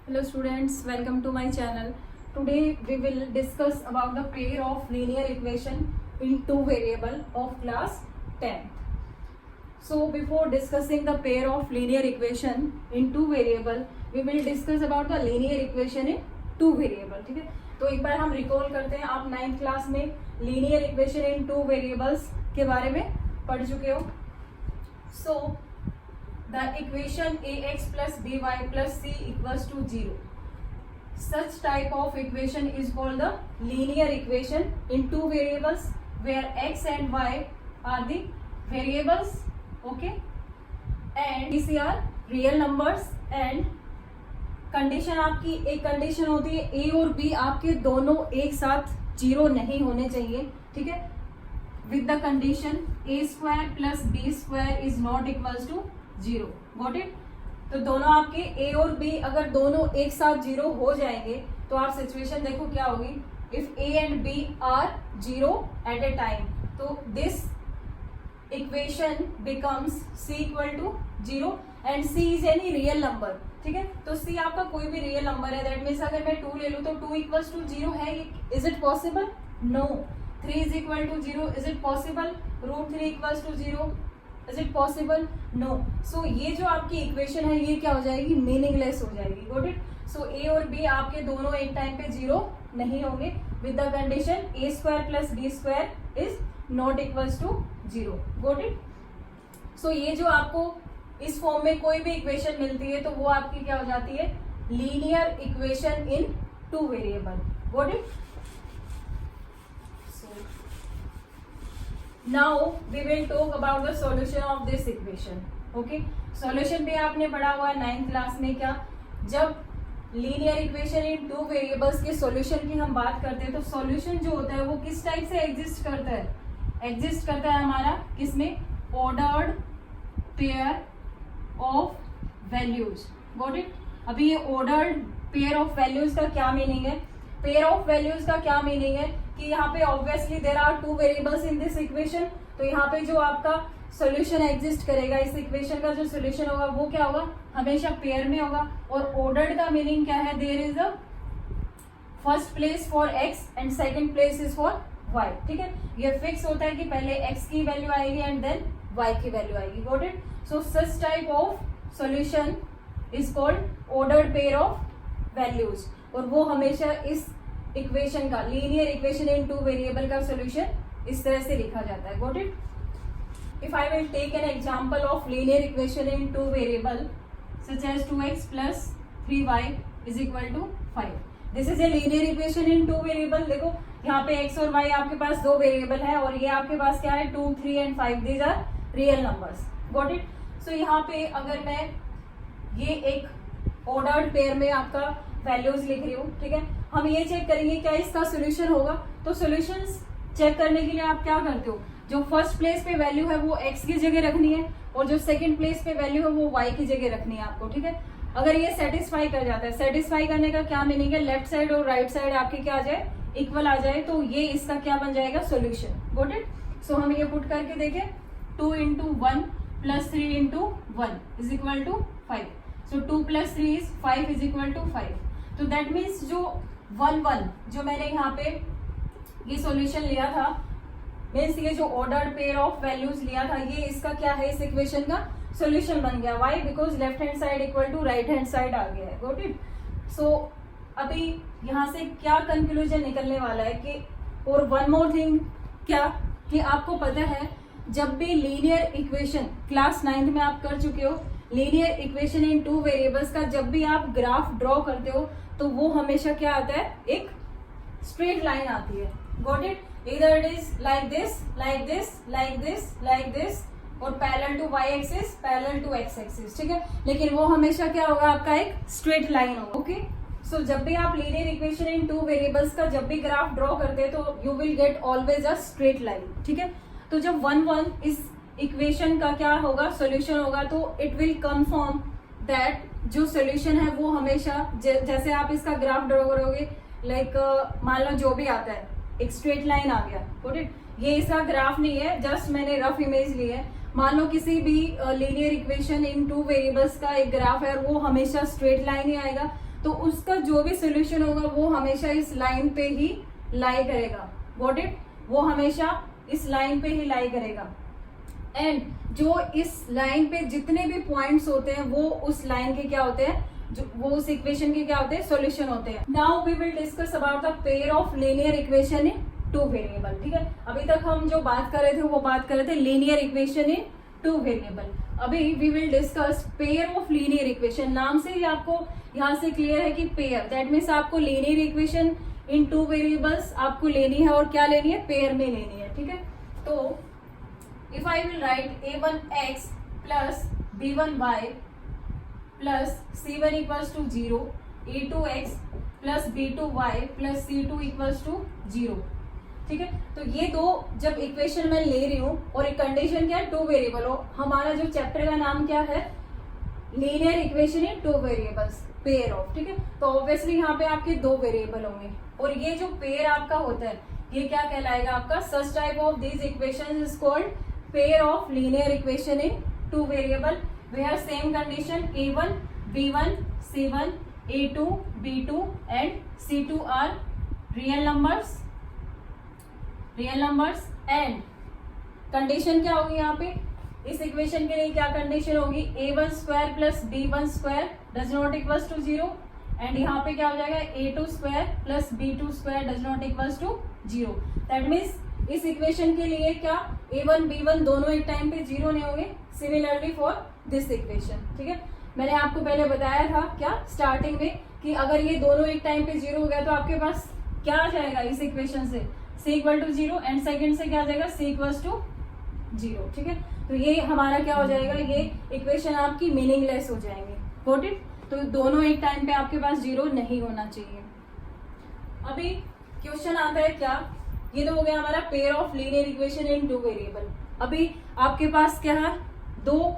Hello students, welcome to my channel. Today we will discuss about the pair of linear equation in two variable of class 10. So before discussing the pair of linear equation in two variable, we will discuss about the linear equation in two variable. ठीक है, तो एक बार हम recall करते हैं. आप 9th class में linear equation in two variables के बारे में पढ़ चुके हो. So the equation ax plus by plus c equals to 0. Such type of equation is called the linear equation in two variables where x and y are the variables, okay, and these are real numbers. And condition आपकी एक condition होती है a और b आपके दोनों एक साथ 0 नहीं होने चाहिए. ठीक है, with the condition a square plus b square is not equals to 0. Got it. तो दोनों आपके a और b अगर दोनों एक साथ 0 हो जाएंगे तो आप सिचुएशन देखो क्या होगी. If a and b are 0 at a time, तो this equation becomes c equal to 0 and c is any real number. ठीक है, तो c आपका कोई भी रियल नंबर है. दैट मीन्स अगर मैं 2 ले लूं तो 2 इक्वल्स टू 0 है. Is it possible? No. 3 is equal to 0. Is it possible? √3 equals to 0. Is it possible? No. So ये जो आपकी इक्वेशन है ये क्या हो जाएगी? मीनिंगलेस हो जाएगी. Got it. सो ए और बी आपके दोनों एक टाइम पे 0 नहीं होंगे with the condition a square plus b square is not equals to 0. Got it. So ये जो आपको इस फॉर्म में कोई भी इक्वेशन मिलती है तो वो आपकी क्या हो जाती है? Linear equation in two variable. Got it. Now we will talk about the solution of this equation. Okay, solution भी आपने पढ़ा हुआ है 9th क्लास में. क्या, जब linear equation in two variables के सॉल्यूशन की हम बात करते हैं तो सॉल्यूशन जो होता है वो किस टाइप से एग्जिस्ट करता है? एग्जिस्ट करता है हमारा किसमें? Ordered pair of values. Got it. अभी ये ऑर्डर्ड पेयर ऑफ वैल्यूज का क्या मीनिंग है? पेयर ऑफ वैल्यूज का क्या मीनिंग है कि यहाँ पे obviously there are two variables in this equation. तो यहाँ पे जो आपका सॉल्यूशन एग्जिस्ट करेगा, इस इक्वेशन का जो सॉल्यूशन होगा वो क्या होगा? हमेशा पेयर में होगा. और ऑर्डर्ड का मीनिंग क्या है? There is a first place for x and second place is for y. ठीक है, ये फिक्स होता है कि पहले एक्स की वैल्यू आएगी एंड देन वाई की वैल्यू आएगी. Got it. So such type of solution is called ordered pair of values. और वो हमेशा इस इक्वेशन का, linear equation in two variable का सॉल्यूशन इस तरह से लिखा जाता है. Got it. If I will take an example of linear equation in two variable such as 2x plus 3y is equal to 5. This is a linear equation in two variable. देखो यहाँ पे x और y आपके पास दो variable है और ये आपके पास क्या है? 2, 3 and 5. These are real numbers. Got it. So यहाँ पे अगर मैं ये एक ऑर्डर्ड पेयर में आपका वैल्यूज लिख रही हूँ, ठीक है, हम ये चेक करेंगे क्या इसका सोल्यूशन होगा. तो सोल्यूशंस चेक करने के लिए आप क्या करते हो? जो फर्स्ट प्लेस पे वैल्यू है वो x की जगह रखनी है और जो सेकंड प्लेस पे वैल्यू है वो y की जगह रखनी है आपको. ठीक है, अगर ये सेटिस्फाई कर जाता है, सेटिस्फाई करने का क्या मीनिंग है? लेफ्ट साइड और राइट साइड आपकी क्या आ जाए? इक्वल आ जाए. तो ये इसका क्या बन जाएगा? सोल्यूशन. Got it. सो हम ये पुट करके देखें. 2 into 1 plus 3 into 1 is equal to 5. So 2 plus 3 is 5 is equal to 5. तो दैट मीन्स जो 1, 1 जो मैंने यहाँ पे ये सॉल्यूशन लिया था, मीन्स ये जो ऑर्डर्ड पेयर ऑफ वैल्यूज लिया था, ये इसका क्या है? इस इक्वेशन का सॉल्यूशन बन गया. Why? Because left hand side equal to right hand side आ गया है. Got it. सो अभी यहाँ से क्या कंक्लूजन निकलने वाला है कि, और वन मोर थिंग, क्या कि आपको पता है जब भी लीनियर इक्वेशन क्लास 9th में आप कर चुके हो, linear equation in two variables का जब भी आप ग्राफ ड्रॉ करते हो तो वो हमेशा क्या आता है? एक स्ट्रेट लाइन आती है. Got it. इधर it is like this, like this, like this, like this, और parallel to Y axis, parallel to X axis. ठीक है, लेकिन वो हमेशा क्या होगा? आपका एक स्ट्रेट लाइन होगा. ओके. सो जब भी आप linear equation in two variables का जब भी ग्राफ ड्रॉ करते हैं तो you will get always a straight line. ठीक है, तो जब 1, 1 इस इक्वेशन का क्या होगा? सॉल्यूशन होगा. तो इट विल कंफर्म दैट जो सॉल्यूशन है वो हमेशा जैसे आप इसका ग्राफ ड्रॉ करोगे, लाइक मान लो जो भी आता है एक स्ट्रेट लाइन आ गया. Got it. ये इसका ग्राफ नहीं है, जस्ट मैंने रफ इमेज ली है. मान लो किसी भी linear equation in two variables का एक ग्राफ है और वो हमेशा स्ट्रेट लाइन ही आएगा. तो उसका जो भी सोल्यूशन होगा वो हमेशा इस लाइन पे ही लाई करेगा। Got it? वो हमेशा इस लाइन पे ही लाई करेगा। एंड जो इस लाइन पे जितने भी पॉइंट्स होते हैं वो उस लाइन के क्या होते हैं, जो वो उस इक्वेशन के क्या होते हैं, सॉल्यूशन होते हैं। Now we will discuss about the pair of linear equation in two variable. ठीक है, अभी तक हम जो बात कर रहे थे वो बात कर रहे थे linear equation in two variable. अभी we will discuss pair of linear equation. नाम से ही आपको यहाँ से क्लियर है कि पेयर, दैट मीन्स आपको linear equation in two variables आपको लेनी है, और क्या लेनी है, पेयर में लेनी है। ठीक है, तो if I will write a1x plus b1y plus c1 equals to 0, a2x plus b2y plus c2 equals to 0। ठीक है, तो ये दो जब इक्वेशन मैं ले रही हूँ और एक कंडीशन क्या है, टू वेरिएबल हो। हमारा जो चैप्टर का नाम क्या है, linear equation in two variables, pair of. ठीक है, तो ऑब्वियसली यहाँ पे आपके दो वेरिएबल होंगे, और ये जो पेयर आपका होता है ये क्या कहलाएगा आपका, such type of these equation is called pair of linear equation in two variable where same condition a1 b1 c1 a2 b2 and c2 are real numbers and condition क्या होगी यहाँ पे, इस इक्वेशन के लिए क्या कंडीशन होगी, a1 square plus b1 square does not equals to 0, and यहाँ पे क्या हो जाएगा a2 square plus b2 square does not equals to 0। That means इस इक्वेशन के लिए क्या a1 b1 दोनों एक टाइम पे 0 नहीं होंगे। Similarly for this equation. ठीक है, मैंने आपको पहले बताया था क्या स्टार्टिंग में कि अगर ये दोनों एक टाइम पे 0 हो गया तो आपके पास क्या आ जाएगा इस इक्वेशन से, c equal to 0, and second से क्या आ जाएगा c इक्वल्स टू 0। ठीक है, तो ये हमारा क्या हो जाएगा, ये इक्वेशन आपकी मीनिंगलेस हो जाएंगे। Got it? तो दोनों एक टाइम पे आपके पास 0 नहीं होना चाहिए। अभी क्वेश्चन आता है क्या, ये तो हो गया हमारा pair of linear equation in two variable. अभी आपके पास क्या है, दो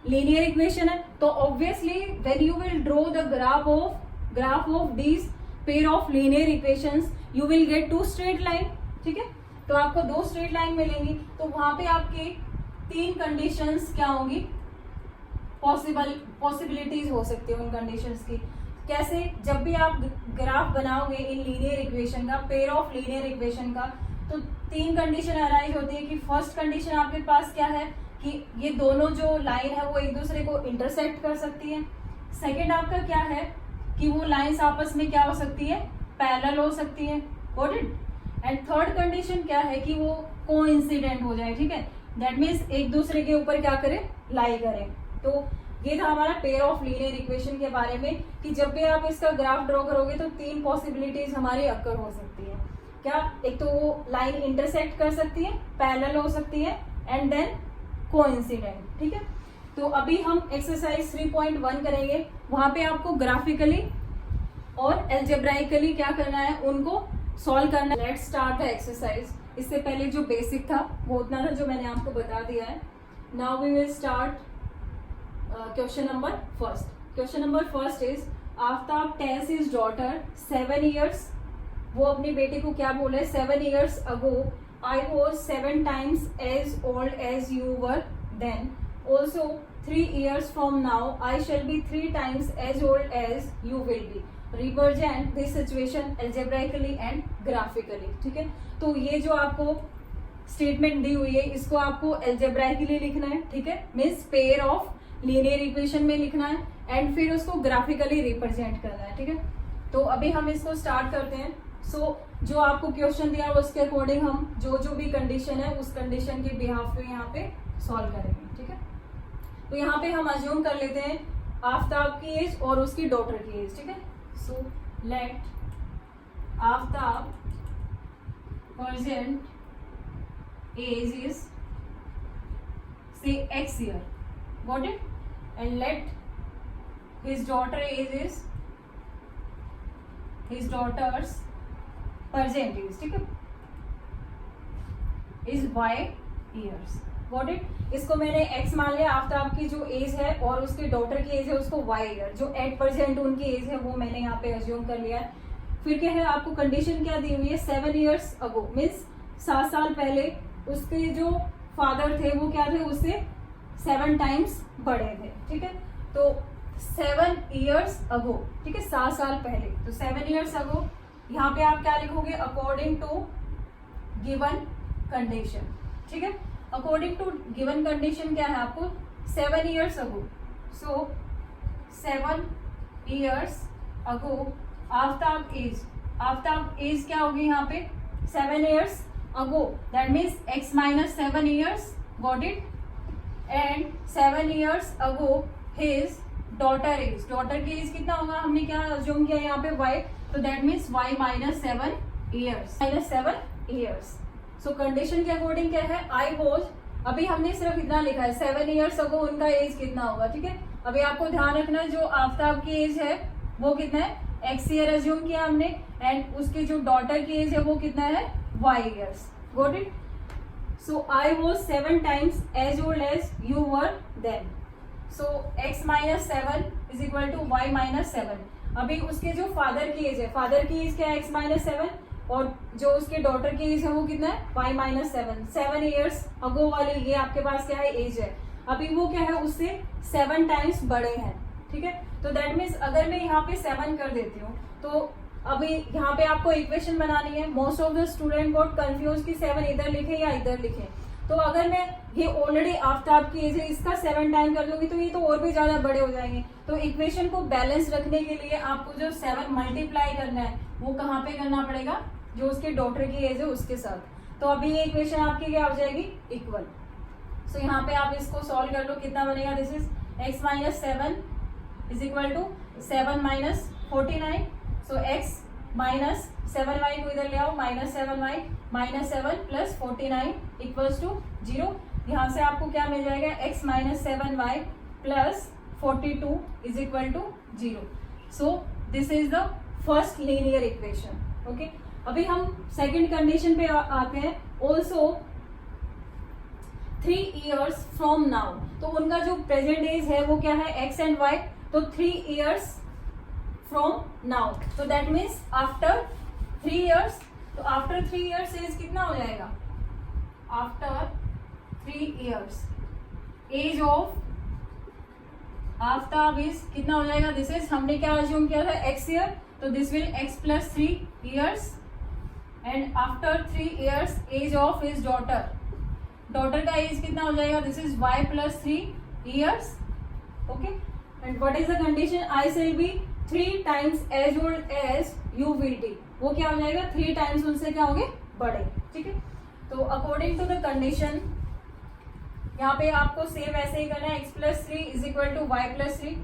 लीनियर इक्वेशन है, तो obviously when you will draw the graph of these pair of linear equations you will get two straight line. ठीक है, तो आपको दो स्ट्रेट लाइन मिलेंगी, तो वहां पे आपके तीन कंडीशंस क्या होंगी, पॉसिबिलिटीज हो सकती है उन कंडीशंस की। कैसे, जब भी आप ग्राफ बनाओगे इन लीनियर इक्वेशन का, पेयर ऑफ लीनियर इक्वेशन का, तो तीन कंडीशन अराइज होती है कि फर्स्ट कंडीशन आपके पास क्या है कि ये दोनों जो लाइन है वो एक दूसरे को इंटरसेक्ट कर सकती है। सेकंड आपका क्या है कि वो लाइंस आपस में क्या हो सकती है, पैरेलल हो सकती है। Got it? And third condition क्या है कि वो कोइंसिडेंट हो जाए। ठीक है, दैट मीन्स एक दूसरे के ऊपर क्या करे, लाई करें। तो ये था हमारा पेयर ऑफ लीनियर इक्वेशन के बारे में कि जब भी आप इसका ग्राफ ड्रॉ करोगे तो तीन पॉसिबिलिटीज हमारी अक्कर हो सकती है। क्या, एक तो वो लाइन इंटरसेक्ट कर सकती है, पैरेलल हो सकती है, एंड देन कोइंसिडेंट। ठीक है, तो अभी हम एक्सरसाइज 3.1 करेंगे, वहां पे आपको ग्राफिकली और एल्जेब्राइकली क्या करना है, उनको सॉल्व करना है। Let's start the exercise. इससे पहले जो बेसिक था वो उतना था जो मैंने आपको बता दिया है। Now we will start question number first. Question number first is, Aftab tells his daughter 7 years, वो अपनी बेटी को क्या बोले, 7 years ago I was 7 times as old as you were then. Also 3 years from now I shall be 3 times as old as you will be. Represent this situation algebraically and graphically. ठीक है, तो ये जो आपको statement दी हुई है इसको आपको algebraically लिखना है। ठीक है, means pair of linear equation में लिखना है, एंड फिर उसको ग्राफिकली रिप्रेजेंट करना है। ठीक है, तो अभी हम इसको स्टार्ट करते हैं। जो आपको क्वेश्चन दिया है उसके अकॉर्डिंग हम जो भी कंडीशन है उस कंडीशन के बिहाफ पे यहाँ पे सॉल्व करेंगे। ठीक है, तो यहाँ पे हम अज्यूम कर लेते हैं आफ्ताब की एज और उसकी डॉटर की एज। ठीक है, so let Aftab present age is से x year, got it, and let his daughter age is his daughter's present age, ठीक है, is y years, got it। इसको मैंने x मान लिया, आफ्ताब की जो एज है और उसके डॉटर की एज है उसको y ईयर, जो एट परसेंट उनकी एज है वो मैंने यहाँ पे अज्यूम कर लिया है। फिर क्या है, आपको कंडीशन क्या दी हुई है, 7 years ago मीन्स 7 साल पहले उसके जो फादर थे वो क्या थे, उससे 7 times बड़े थे। ठीक है, तो 7 years ago, ठीक है, 7 साल पहले। तो 7 years ago यहाँ पे आप क्या लिखोगे, अकॉर्डिंग टू गिवन कंडीशन, ठीक है। अकॉर्डिंग टू गिवन कंडीशन क्या है आपको, 7 years ago, सो 7 years ago आफ्ताब एज क्या होगी यहाँ पे, 7 years ago, that means x minus 7 years, got it. And 7 years ago his daughter की एज कितना होगा, हमने क्या अज्यूम किया यहाँ पे y, तो that means y minus 7 years। So condition के अकॉर्डिंग क्या है, आई वॉज, अभी हमने सिर्फ इतना लिखा है 7 years ago उनका एज कितना होगा, ठीक है। अभी आपको ध्यान रखना जो आफ्ताब की एज है वो कितना है, x ईयर अज्यूम किया हमने, एंड उसकी जो डॉटर की एज है वो कितना है, y years, got it. So I was 7 times as old as you were then, so x minus 7 is equal to y minus 7। अभी उसके जो फादर की एज है, फादर की एज क्या है, x minus 7, और जो उसके डॉटर की एज है वो कितना है, y minus 7। 7 years ago वाली ये आपके पास क्या है, एज है। अभी वो क्या है, उससे 7 times बड़े हैं, ठीक है। तो दैट मीन्स अगर मैं यहाँ पे 7 कर देती हूँ, तो अभी यहाँ पे आपको इक्वेशन बनानी है। Most of the student got confuse कि 7 इधर लिखे या इधर लिखे। तो अगर मैं ये ऑलरेडी आफ्ताब की एज है, इसका 7 टाइम कर दूंगी तो ये तो और भी ज्यादा बड़े हो जाएंगे। तो इक्वेशन को बैलेंस रखने के लिए आपको जो 7 मल्टीप्लाई करना है वो कहाँ पे करना पड़ेगा, जो उसके डॉटर की एज है उसके साथ। तो अभी ये इक्वेशन आपकी क्या हो जाएगी, इक्वल। सो यहाँ पे आप इसको सॉल्व कर लो, कितना बनेगा, this is x minus 7 is equal to 7 minus 49। So x minus 7y को इधर ले आओ, -7y minus 7 plus 49 equals to 0। यहाँ से आपको क्या मिल जाएगा, x minus 7y plus 42 is equal to 0। So this is the first linear equation, okay. अभी हम सेकंड कंडीशन पे आते हैं। ऑल्सो 3 years फ्रॉम नाउ, तो उनका जो प्रेजेंट एज है वो क्या है, x एंड y, तो 3 years फ्रॉम नाउ, तो दैट मीन्स आफ्टर 3 years, तो आफ्टर 3 years एज कितना हो जाएगा, after 3 years age of Aftab is कितना हो जाएगा, दिस इज, हमने क्या अज्यूम किया था, x ईयर, तो this will x plus 3 years, and after 3 years age of his daughter का एज कितना हो जाएगा, this is y plus 3 years, okay. And what is the condition, I shall be 3 times as old as you will be, वो क्या हो जाएगा, 3 times उनसे क्या होंगे, बड़े, ठीक है। तो अकॉर्डिंग टू द कंडीशन यहाँ पे आपको सेम ऐसे ही करना है, x plus 3 is equal to y plus 3।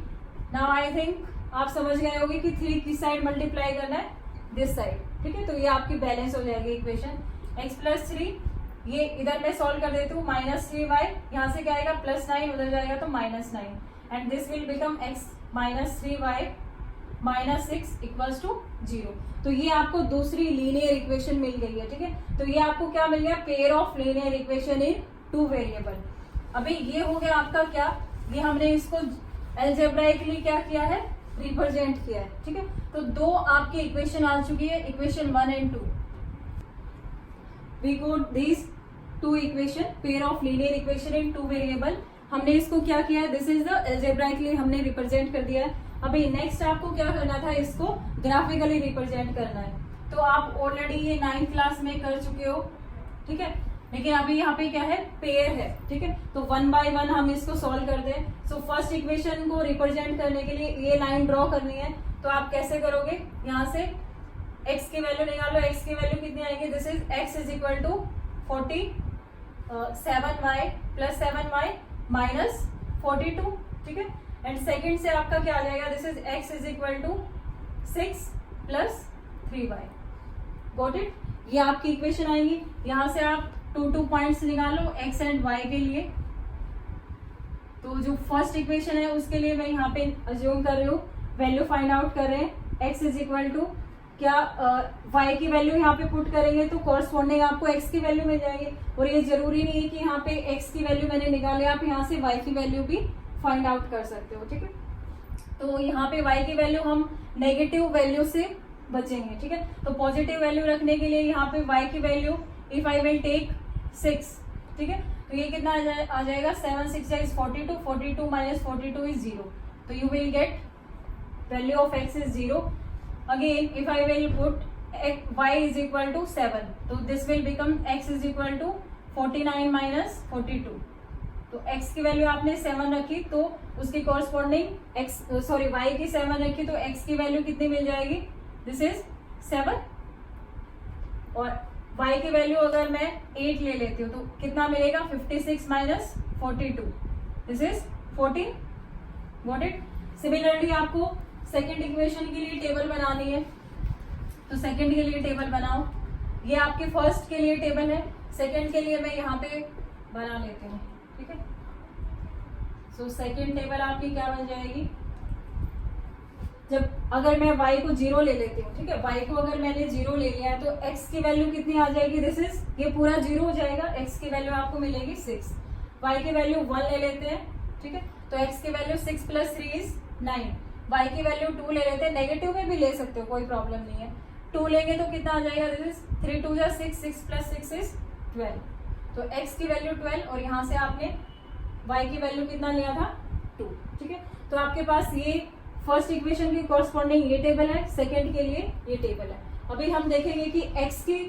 Now I think आप समझ गए होंगे कि 3 किस साइड मल्टीप्लाई करना है, दिस साइड, ठीक है। तो ये आपकी बैलेंस हो जाएगी इक्वेशन, x plus 3, ये इधर मैं सॉल्व कर देती हूँ, -3y, यहाँ से क्या आएगा, +9, उधर जाएगा तो -9, and this will become x minus 3y minus 6 equals to 0। तो ये आपको दूसरी लीनियर इक्वेशन मिल गई है, ठीक है। तो ये आपको क्या मिल गया, pair of linear equation in 2 variable. अभी ये हो गया आपका क्या, ये हमने इसको अलजेब्राइकली क्या किया है, रिप्रेजेंट किया है, ठीक है। तो 2 आपकी इक्वेशन आ चुकी है, equation 1 and 2। We got these 2 equation, pair of linear equation in 2 variable. हमने इसको क्या किया है, दिस इज द अलजेब्राइकली हमने रिप्रेजेंट कर दिया है। अभी नेक्स्ट आपको क्या करना था, इसको ग्राफिकली रिप्रेजेंट करना है। तो आप ऑलरेडी ये 9th क्लास में कर चुके हो, ठीक है। लेकिन अभी यहाँ पे क्या है, पेयर है, ठीक है। तो 1 by 1 हम इसको सॉल्व करते हैं। सो फर्स्ट इक्वेशन को रिप्रेजेंट करने के लिए ये लाइन ड्रॉ करनी है। तो आप कैसे करोगे, यहाँ से x की वैल्यू निकालो, x की वैल्यू कितनी आएगी, this is x is equal to 7y plus 7y minus 42, ठीक है। एंड सेकंड से आपका क्या आ जाएगा, this is x is equal to 6 plus 3y, got it. ये आपकी इक्वेशन आएगी। यहाँ से आप 2 पॉइंट्स निकालो x एंड y के लिए। तो जो फर्स्ट इक्वेशन है उसके लिए मैं यहाँ पे अज्यूम कर रही हूँ, वैल्यू फाइंड आउट कर रहे हैं, x इज इक्वल टू क्या y की वैल्यू यहाँ पे पुट करेंगे तो कॉरस्पॉन्डिंग आपको x की वैल्यू मिल जाएगी। और ये जरूरी नहीं है कि यहाँ पे x की वैल्यू मैंने निकाली, आप यहाँ से y की वैल्यू भी फाइंड आउट कर सकते हो, ठीक है। तो यहाँ पे y की वैल्यू हम नेगेटिव वैल्यू से बचेंगे, ठीक है। तो पॉजिटिव वैल्यू रखने के लिए यहाँ पे y की value if I will take 6, ठीक है। तो ये कितना आ जाएगा, 7 6 इज 42, 42 minus 42 इज 0। तो you will get value of x is 0. Again if I will put y is equal to 7, तो this will become x is equal to 49 minus 42. तो x की वैल्यू आपने 7 रखी, तो उसकी कॉरस्पॉन्डिंग y की 7 रखी, तो x की वैल्यू कितनी मिल जाएगी, दिस इज 7. और y की वैल्यू अगर मैं 8 ले लेती हूँ तो कितना मिलेगा, 56 minus 42, this is 14. Got it. Similarly आपको सेकेंड इक्वेशन के लिए टेबल बनानी है, तो सेकेंड के लिए टेबल बनाओ. ये आपके फर्स्ट के लिए टेबल है, सेकेंड के लिए मैं यहाँ पे बना लेती हूँ. ठीक है. सो सेकेंड टेबल आपकी क्या बन जाएगी, जब अगर मैं y को 0 ले लेती हूँ, ठीक है, y को अगर मैंने 0 ले लिया है तो x की वैल्यू कितनी आ जाएगी, दिस इज, ये पूरा 0 हो जाएगा. x की वैल्यू आपको मिलेगी 6. y की वैल्यू 1 ले लेते हैं, ठीक है, तो x की वैल्यू 6 प्लस 3 इज 9. y की वैल्यू 2 ले लेते हैं, नेगेटिव में भी ले सकते हो, कोई प्रॉब्लम नहीं है. 2 लेंगे तो कितना आ जाएगा, दिस इज 3 2 जा 6, 6 प्लस 6 इज 12. तो x की वैल्यू 12 और यहाँ से आपने y की वैल्यू कितना लिया था, 2. ठीक है. तो आपके पास ये फर्स्ट इक्वेशन की कॉरस्पॉन्डिंग ये टेबल है, सेकेंड के लिए ये टेबल है. अभी हम देखेंगे कि x की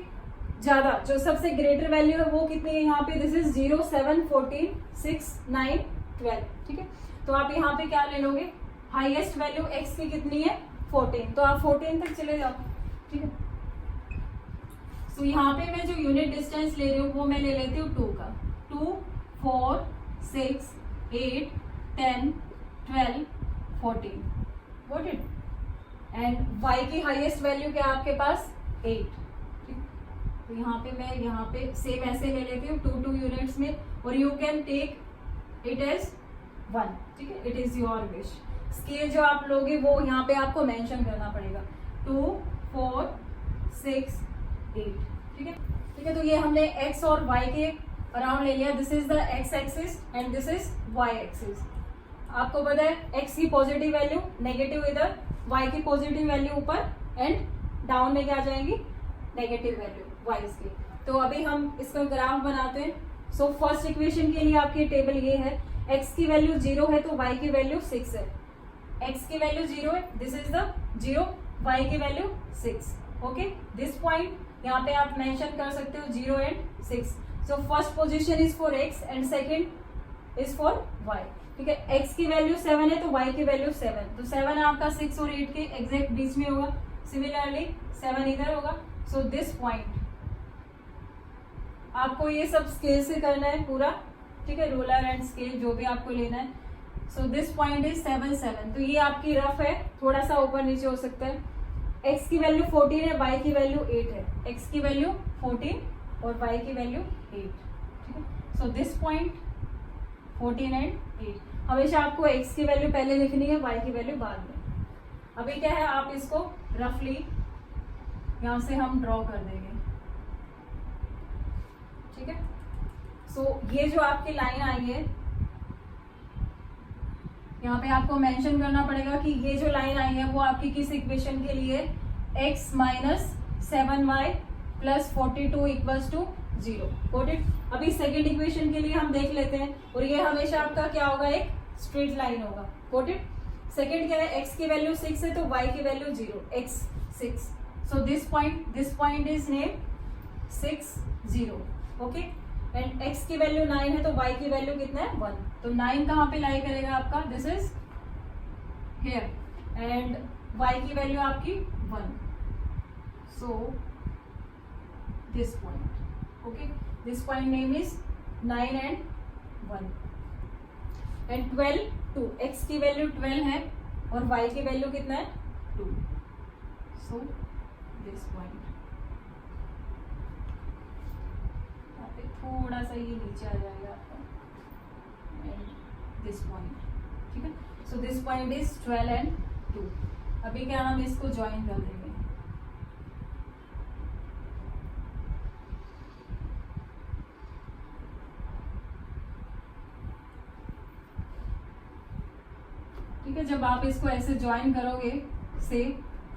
ज्यादा जो सबसे ग्रेटर वैल्यू है वो कितनी है यहाँ पे, दिस इज 0 7 14 6 9 12. ठीक है. तो आप यहाँ पे क्या ले लोगे, हाईएस्ट वैल्यू x की कितनी है, 14, तो आप 14 तक चले जाओ. ठीक है. तो यहाँ पे मैं जो यूनिट डिस्टेंस ले रही हूँ वो मैं ले लेती हूँ 2 का. 2 4 6 8 10 12 14. Got it? एंड y की हाईएस्ट वैल्यू क्या है आपके पास, 8. तो यहाँ पे मैं यहाँ पे सेम ऐसे ले लेती हूँ 2 यूनिट्स में, और you can take it as 1. ठीक है. It is your wish. Scale जो आप लोगे वो यहाँ पे आपको मेंशन करना पड़ेगा, 2 4 6 8. ठीक है. ठीक है. तो ये हमने x और y के अराउंड ले लिया. This is the x axis and this is y axis. आपको पता है x की पॉजिटिव वैल्यू नेगेटिव इधर, y की पॉजिटिव वैल्यू ऊपर, एंड डाउन में क्या आ जाएंगी, नेगेटिव वैल्यू y की. तो अभी हम इसका ग्राफ बनाते हैं. सो फर्स्ट इक्वेशन के लिए आपकी टेबल ये है, x की वैल्यू 0 है तो y की वैल्यू 6 है. x की वैल्यू 0 है, दिस इज द 0, y की वैल्यू 6. ओके. दिस पॉइंट यहाँ पे आप मेंशन कर सकते हो 0 and 6. So first position is for x and second is for y. ठीक है. x की वैल्यू 7 है तो y की वैल्यू 7, तो 7 आपका 6 और 8 के एग्जैक्ट बीच में होगा. सिमिलरली 7 इधर होगा. सो दिस पॉइंट आपको ये सब स्केल से करना है पूरा. ठीक है. रूलर एंड स्केल जो भी आपको लेना है. So this point is 7 7. तो ये आपकी रफ है, थोड़ा सा ऊपर नीचे हो सकता है. x की वैल्यू 14 है, y की वैल्यू 8 है. x की वैल्यू 14 और y की वैल्यू 8. ठीक है. So this point 14 and 8. हमेशा आपको x की वैल्यू पहले लिखनी है, y की वैल्यू बाद में. अभी क्या है, आप इसको रफली यहां से हम ड्रॉ कर देंगे. ठीक है. सो ये जो आपकी लाइन आई है, यहाँ पे आपको मेंशन करना पड़ेगा कि ये जो लाइन आई है वो आपकी किस इक्वेशन के लिए, x minus 7y plus 42 equals to 0. Got it. अभी सेकेंड इक्वेशन के लिए हम देख लेते हैं, और ये हमेशा आपका क्या होगा, एक स्ट्रेट लाइन होगा. Got it. सेकेंड क्या है, x की वैल्यू 6 है तो y की value 0, x 6. So this point is name 6 0. Okay. And x की वैल्यू 9 है तो y की वैल्यू कितना है, 1. तो 9 कहाँ पे लाई करेगा आपका, this is here, and y की वैल्यू आपकी 1. So this point. Okay. This point name is 9 and 1. And 12 2. x की वैल्यू 12 है और y की वैल्यू कितना है, 2. सो दिस पॉइंट यहाँ पे थोड़ा सा ये नीचे आ जाएगा आपका, एंड दिस पॉइंट. ठीक है. So this point is 12 and 2. अभी क्या हम इसको ज्वाइन कर देंगे. ठीक है. जब आप इसको ऐसे ज्वाइन करोगे, से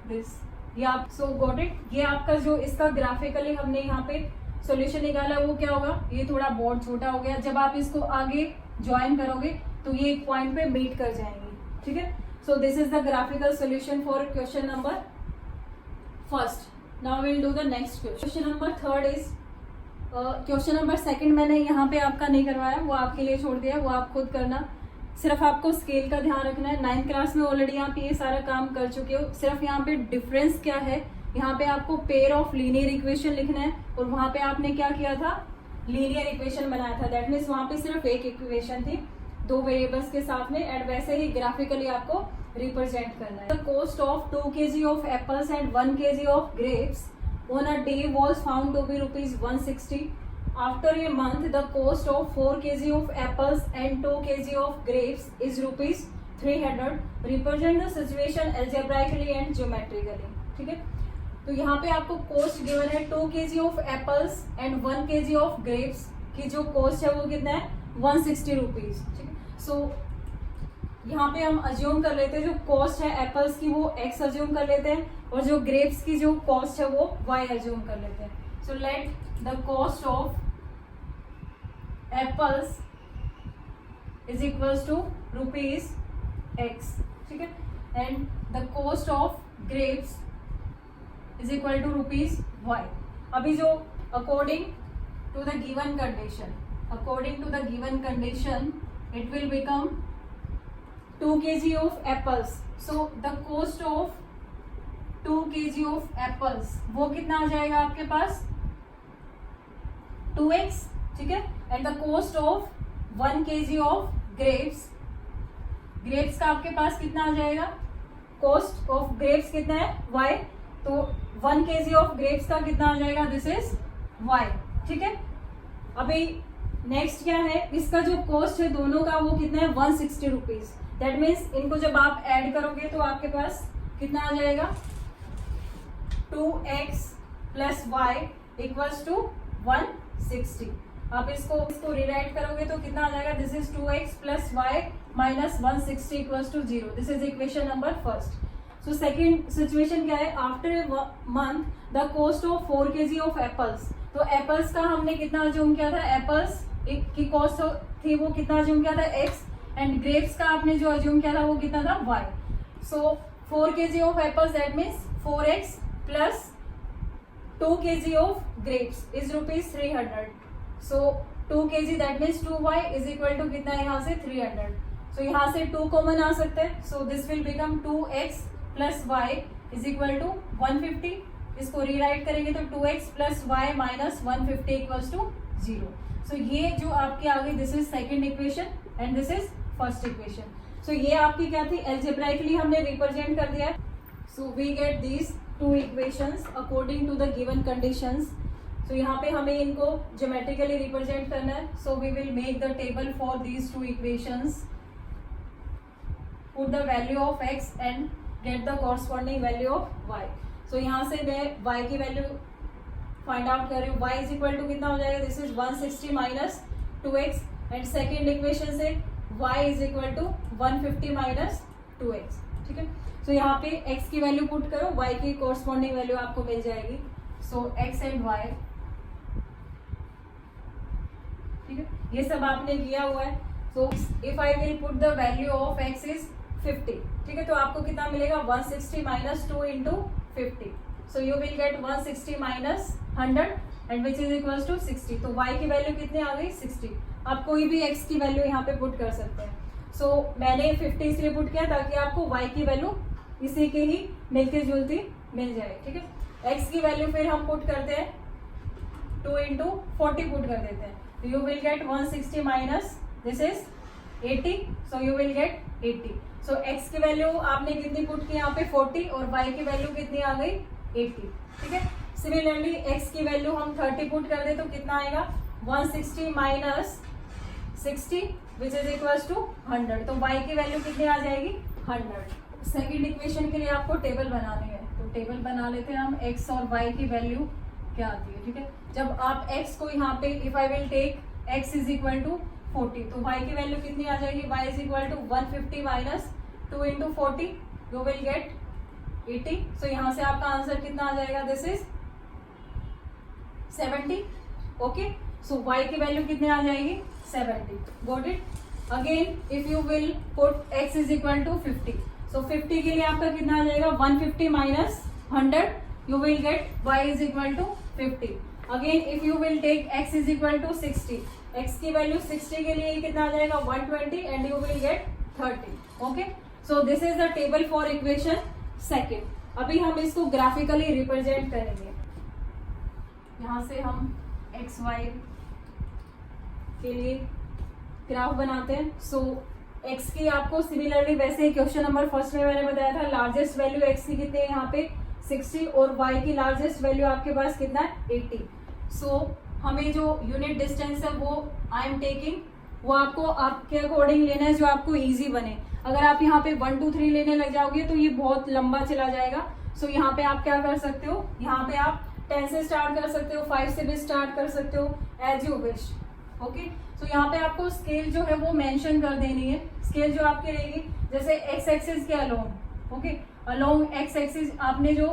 दिस, ये आप, सो गॉट इट. ये आपका जो इसका ग्राफिकली हमने यहाँ पे सॉल्यूशन निकाला वो क्या होगा, ये थोड़ा बोर्ड छोटा हो गया. जब आप इसको आगे ज्वाइन करोगे तो ये एक पॉइंट पे मीट कर जाएंगे. ठीक है. सो this is the graphical solution for question number first. Now will do the next question. Question number third is, question number second मैंने यहाँ पे आपका नहीं करवाया, वो आपके लिए छोड़ दिया, वो आप खुद करना. सिर्फ आपको स्केल का ध्यान रखना है. 9th क्लास में ऑलरेडी आप ये सारा काम कर चुके हो. सिर्फ यहाँ पे डिफरेंस क्या है, यहाँ पे आपको पेयर ऑफ लीनियर इक्वेशन लिखना है और वहां पे आपने क्या किया था, लीनियर इक्वेशन बनाया था. दैट मीन्स वहां पे सिर्फ एक इक्वेशन थी 2 वेरिएबल्स के साथ में. एंड वैसे ही ग्राफिकली आपको रिप्रेजेंट करना है. The cost of 2 kg of apples and 1 kg of grapes on a day was found to be rupees 160. After a month, the cost of 4 kg of apples and 2 kg of grapes is rupees 300. Represent the situation algebraically and geometrically. ठीक है. तो यहाँ पे आपको cost given है 2 kg of apples and 1 kg of grapes की जो cost है वो कितना है 160 रुपीज. ठीक है. सो यहाँ पे हम अज्यूम कर लेते हैं जो कॉस्ट है एप्पल्स की वो x अज्यूम कर लेते हैं और जो ग्रेप्स की जो कॉस्ट है वो y अज्यूम कर लेते हैं. So let the cost of apples is equals to rupees x. ठीक है. And the cost of grapes is equal to rupees y. अभी जो according to the given condition it will become 2 kg of apples. So the cost of 2 kg of apples वो कितना आ जाएगा आपके पास 2x. ठीक है. And the cost of 1 kg of grapes का आपके पास कितना आ जाएगा, कॉस्ट ऑफ ग्रेप्स कितना है y. तो 1 kg ऑफ ग्रेप्स का कितना आ जाएगा, दिस इज y. ठीक है. अभी नेक्स्ट क्या है, इसका जो कॉस्ट है दोनों का वो कितना है 160 रुपीज. दैट मीन्स इनको जब आप ऐड करोगे तो आपके पास कितना आ जाएगा 2x plus Y equals to 160. आप इसको रिराइट करोगे तो कितना आ जाएगा, this is 2x plus Y minus 160 equals to 0. This is equation number first. So second situation क्या है, after a month the cost of 4 kg of apples. तो एप्पल्स का हमने कितना अज्यूम किया था, एप्पल्स की कॉस्ट थी वो कितना अज्यूम किया था x. एंड ग्रेप्स का आपने जो अज्यूम किया था वो कितना था y. So 4 kg of apples that means 4x plus 2 kg of grapes is rupees 300. So 2 kg that means 2y is equal to कितना है यहाँ से 300. सो यहाँ से 2 कॉमन आ सकते हैं. So this will become 2x plus y is equal to 150. इसको रीराइट करेंगे तो 2x plus Y minus 150 equals to 0. So ये जो आपकी आ गई, this is second equation and this is first equation. So ये आपकी क्या थी, एल्जेब्राइकली हमने रिप्रेजेंट कर दिया है. So we get these 2 equations according to the given conditions. So यहाँ पे हमें इनको ज्योमेट्रिकली रिप्रेजेंट करना है. So we will make the table for these 2 equations, put the value of x and get the corresponding value of y. So यहाँ से मैं y की वैल्यू फाइंड आउट कर रही हूँ. y इज इक्वल टू कितना हो जाएगा, this is 160 minus 2x. And second equation से y is equal to 150 minus 2x. ठीक है. सो यहाँ पे x की वैल्यू पुट करो, y की कॉरस्पॉन्डिंग वैल्यू आपको मिल जाएगी. So x and y. ठीक है. ये सब आपने किया हुआ है. So if I will put the value of x is 50. ठीक है. तो आपको कितना मिलेगा, 160 minus 2 into 50. So you will get 160 minus 100 and which is equals to 60. तो y की वैल्यू कितनी आ गई, 60. आप कोई भी x की वैल्यू यहाँ पे पुट कर सकते हैं. सो मैंने 50 इसलिए पुट किया ताकि आपको y की वैल्यू इसी के ही मिलती जुलती मिल जाए. ठीक है. x की वैल्यू फिर हम पुट करते हैं 2 इंटू 40 पुट कर देते हैं. तो you will get 160 minus this is 80. So you will get 80. So x की वैल्यू आपने कितनी पुट की यहाँ पे 40 और y की वैल्यू कितनी आ गई 80. ठीक है. सिमिलरली x की वैल्यू हम 30 पुट कर दे तो कितना आएगा, 160 minus 60 which is equals to 100. तो y की वैल्यू कितनी आ जाएगी 100. सेकेंड इक्वेशन के लिए आपको टेबल बनानी है. तो टेबल बना लेते हैं हम, x और y की वैल्यू क्या आती है. ठीक है. जब आप x को यहाँ पे if I will take x is equal to 40 तो y की वैल्यू कितनी आ जाएगी, y is equal to 150 minus 2 into 40 you will get 80. So यहाँ से आपका आंसर कितना आ जाएगा, this is 70. Okay. So y की वैल्यू कितनी आ जाएगी 70. Got it. Again if you will put x is equal to 50, so 50 के लिए आपका कितना आ जाएगा 150 minus 100, you will get y is equal to 50. Again if you will take x is equal to 60, x की वैल्यू 60 के लिए कितना आ जाएगा 120 and you will get 30. Okay, so this is the table for equation second. अभी हम इसको graphically represent करेंगे. यहाँ से हम x y के लिए ग्राफ बनाते हैं. सो x की आपको सिमिलरली वैसे ही क्वेश्चन नंबर फर्स्ट में मैंने बताया था लार्जेस्ट वैल्यू x की कितनी है यहाँ पे 60 और y की लार्जेस्ट वैल्यू आपके पास कितना है 80. सो हमें जो यूनिट डिस्टेंस है वो आई एम टेकिंग, वो आपको आपके अकॉर्डिंग लेना है जो आपको इजी बने. अगर आप यहाँ पे 1 2 3 लेने लग जाओगे तो ये बहुत लंबा चला जाएगा. सो यहाँ पे आप क्या कर सकते हो, यहाँ पे आप 10 से स्टार्ट कर सकते हो, 5 से भी स्टार्ट कर सकते हो, एज यू विश. ओके, सो यहाँ पे आपको स्केल जो है वो मेंशन कर देनी है. स्केल जो आपकी रहेगी जैसे एक्स एक्सिस के along, okay, along x axis आपने जो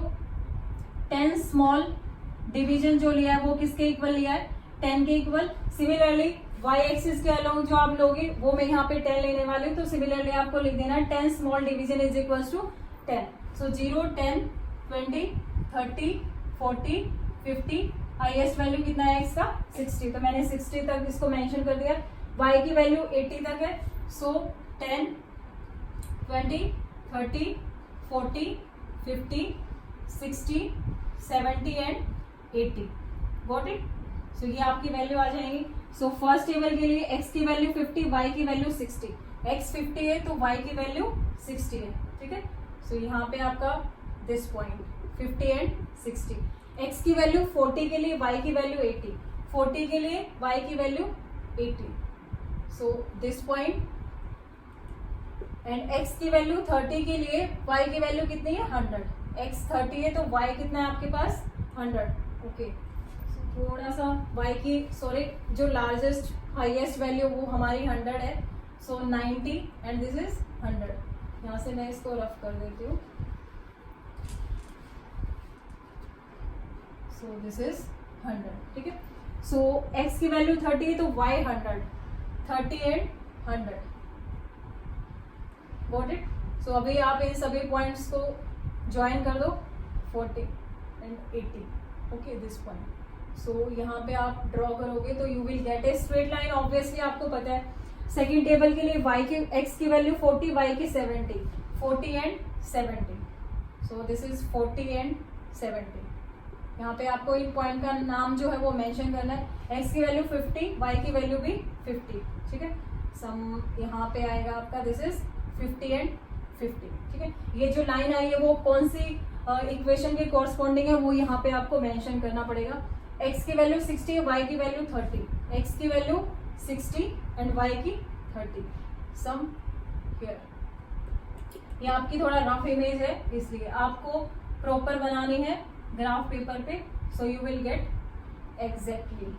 10 स्मॉल डिवीजन जो लिया है वो किसके इक्वल लिया है 10 के इक्वल. सिमिलरली वाई एक्सिस के अलोंग जो आप लोगे वो मैं यहाँ पे 10 लेने वाली हूँ, तो सिमिलरली आपको लिख देना 10 small division is equal to 10. So 0 10 20 30 40 50, highest value कितना है एक्स का 60, तो मैंने 60 तक इसको मेंशन कर दिया. वाई की वैल्यू 80 तक है. So 10 20 30 40 50 60 70 and 80. Got it. So ये आपकी वैल्यू आ जाएंगी. सो फर्स्ट टेबल के लिए x की वैल्यू 50, y की वैल्यू 60. x 50 है तो y की वैल्यू 60 है. ठीक है. सो यहाँ पे आपका दिस पॉइंट 50 एंड 60. x की वैल्यू 40 के लिए y की वैल्यू 80, 40 के लिए y की value 80. So this point and x की वैल्यू 30 के लिए y की वैल्यू कितनी है 100. x 30 है तो y कितना है आपके पास 100. ओके, थोड़ा सा y की सॉरी जो लार्जेस्ट हाईएस्ट वैल्यू वो हमारी 100 है. सो 90 एंड दिस इज 100. यहाँ से मैं इसको रफ कर देती हूँ. सो दिस इज 100. ठीक है. सो x की वैल्यू 30 है तो y 100, 30 and 100. Got it. So अभी आप इन सभी पॉइंट्स को ज्वाइन कर दो 40 and 80. Okay, this point. So यहाँ पे आप ड्रॉ करोगे तो you will get a straight line. Obviously आपको पता है सेकेंड टेबल के लिए y की x की वैल्यू 40, y की 70, 40 and 70. So this is 40 and 70. यहाँ पे आपको इन पॉइंट का नाम जो है वो मेंशन करना है. x की वैल्यू 50, y की वैल्यू भी 50. ठीक है. सम यहाँ पे आएगा आपका दिस इज 50 एंड 50. ठीक है. ये जो लाइन आई है वो कौन सी इक्वेशन के कॉरस्पॉन्डिंग है वो यहाँ पे आपको मेंशन करना पड़ेगा. x की वैल्यू 60 है, y की वैल्यू 30, x की वैल्यू 60 एंड y की 30. सम हियर. ये आपकी थोड़ा रफ इमेज है इसलिए आपको प्रॉपर बनानी है ग्राफ पेपर पे. So you will get exactly.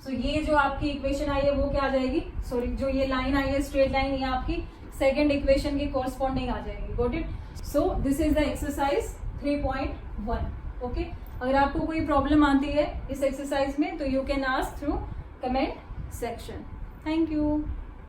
So ये जो आपकी इक्वेशन आई है वो क्या आ जाएगी, सॉरी जो ये लाइन आई है स्ट्रेट लाइन, ये आपकी सेकेंड इक्वेशन की कॉरस्पॉन्डिंग आ जाएगी. Got it. So this is the exercise 3.1. Okay, अगर आपको कोई प्रॉब्लम आती है इस एक्सरसाइज में तो you can ask through comment section. Thank you.